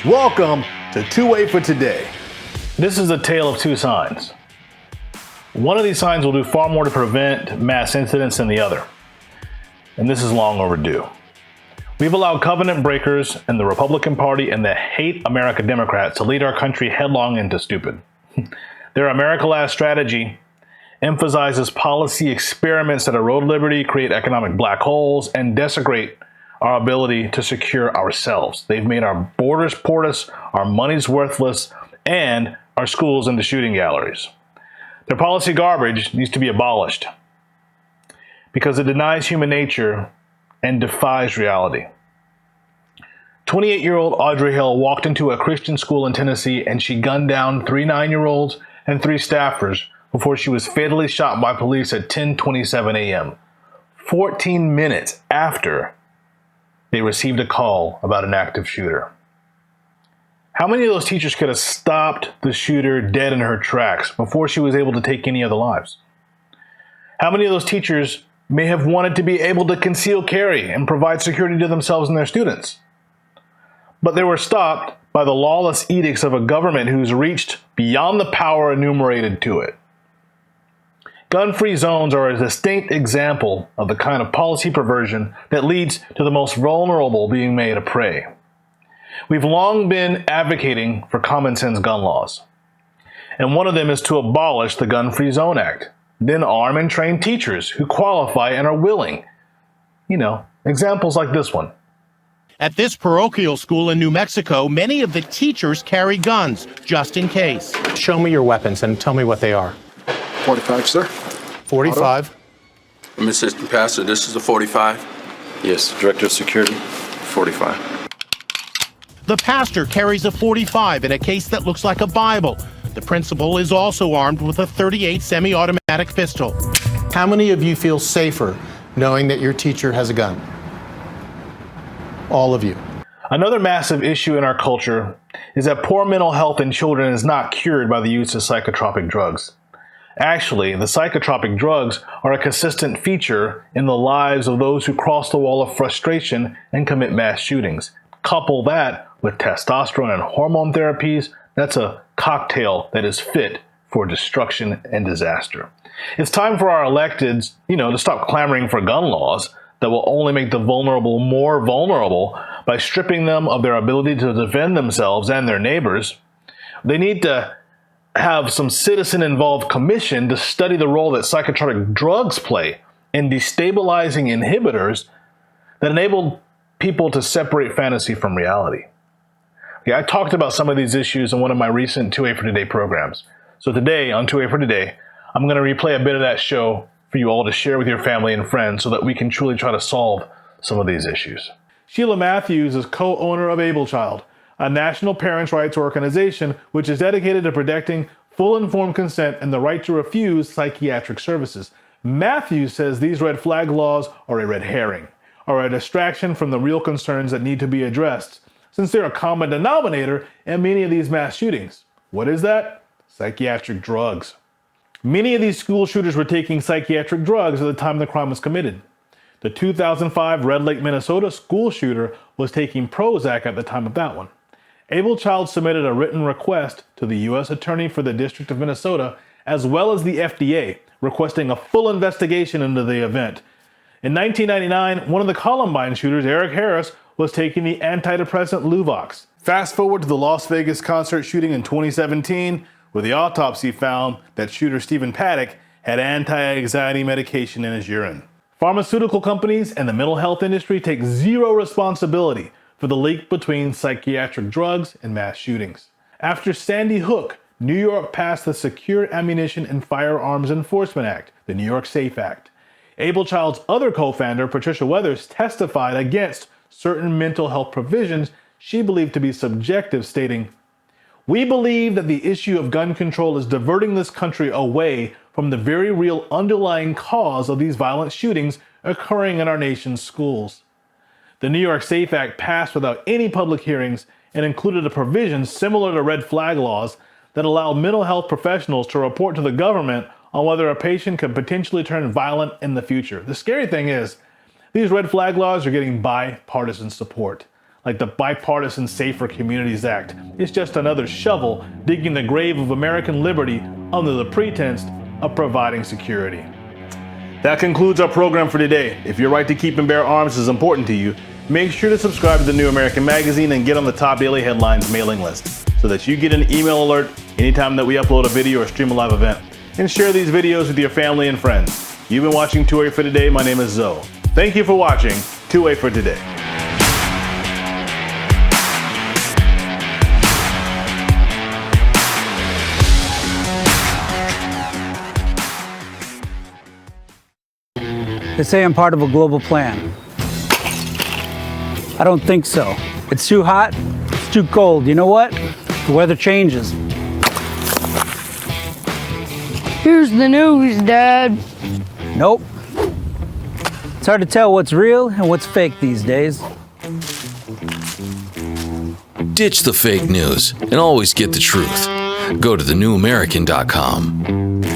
Welcome to Two-Way for Today. This is a tale of two signs. One of these signs will do far more to prevent mass incidents than the other. And this is long overdue. We've allowed covenant breakers in the Republican Party and the hate America Democrats to lead our country headlong into stupid. Their America-last strategy emphasizes policy experiments that erode liberty, create economic black holes, and desecrate our ability to secure ourselves. They've made our borders porous, our money's worthless, and our schools into shooting galleries. Their policy garbage needs to be abolished because it denies human nature and defies reality. 28-year-old Audrey Hale walked into a Christian school in Tennessee and she gunned down 3 9-year-olds and 3 staffers before she was fatally shot by police at 10:27 a.m., 14 minutes after they received a call about an active shooter. How many of those teachers could have stopped the shooter dead in her tracks before she was able to take any other lives? How many of those teachers may have wanted to be able to conceal carry and provide security to themselves and their students? But they were stopped by the lawless edicts of a government who's reached beyond the power enumerated to it. Gun-free zones are a distinct example of the kind of policy perversion that leads to the most vulnerable being made a prey. We've long been advocating for common sense gun laws, and one of them is to abolish the Gun-Free Zone Act, then arm and train teachers who qualify and are willing. Examples like this one. At this parochial school in New Mexico, many of the teachers carry guns, just in case. Show me your weapons and tell me what they are. 45, sir. 45? I'm Assistant Pastor. This is a 45. Yes, Director of Security, 45. The pastor carries a 45 in a case that looks like a Bible. The principal is also armed with a .38 semi-automatic pistol. How many of you feel safer knowing that your teacher has a gun? All of you. Another massive issue in our culture is that poor mental health in children is not cured by the use of psychotropic drugs. Actually, the psychotropic drugs are a consistent feature in the lives of those who cross the wall of frustration and commit mass shootings. Couple that with testosterone and hormone therapies, that's a cocktail that is fit for destruction and disaster. It's time for our electeds, to stop clamoring for gun laws that will only make the vulnerable more vulnerable by stripping them of their ability to defend themselves and their neighbors. They need to have some citizen-involved commission to study the role that psychotropic drugs play in destabilizing inhibitors that enable people to separate fantasy from reality. I talked about some of these issues in one of my recent Two-Way for Today programs. So today, on Two-Way for Today, I'm going to replay a bit of that show for you all to share with your family and friends so that we can truly try to solve some of these issues. Sheila Matthews is co-owner of Abolish, a national parents' rights organization which is dedicated to protecting full informed consent and the right to refuse psychiatric services. Matthews says these red flag laws are a red herring, are a distraction from the real concerns that need to be addressed, since they're a common denominator in many of these mass shootings. What is that? Psychiatric drugs. Many of these school shooters were taking psychiatric drugs at the time the crime was committed. The 2005 Red Lake, Minnesota school shooter was taking Prozac at the time of that one. Abolish submitted a written request to the U.S. Attorney for the District of Minnesota, as well as the FDA, requesting a full investigation into the event. In 1999, one of the Columbine shooters, Eric Harris, was taking the antidepressant Luvox. Fast forward to the Las Vegas concert shooting in 2017, where the autopsy found that shooter Stephen Paddock had anti-anxiety medication in his urine. Pharmaceutical companies and the mental health industry take zero responsibility for the link between psychiatric drugs and mass shootings. After Sandy Hook, New York passed the Secure Ammunition and Firearms Enforcement Act, the New York SAFE Act. Abolish's other co-founder, Patricia Weathers, testified against certain mental health provisions she believed to be subjective, stating, "We believe that the issue of gun control is diverting this country away from the very real underlying cause of these violent shootings occurring in our nation's schools." The New York SAFE Act passed without any public hearings and included a provision similar to red flag laws that allowed mental health professionals to report to the government on whether a patient could potentially turn violent in the future. The scary thing is, these red flag laws are getting bipartisan support. like the bipartisan Safer Communities Act, is just another shovel digging the grave of American liberty under the pretense of providing security. That concludes our program for today. If your right to keep and bear arms is important to you, make sure to subscribe to the New American Magazine and get on the Top Daily Headlines mailing list so that you get an email alert anytime that we upload a video or stream a live event. And share these videos with your family and friends. You've been watching Two Way for Today. My name is Zoe. Thank you for watching Two Way for Today. They say I'm part of a global plan. I don't think so. It's too hot, it's too cold. You know what? The weather changes. Here's the news, Dad. Nope. It's hard to tell what's real and what's fake these days. Ditch the fake news and always get the truth. Go to thenewamerican.com.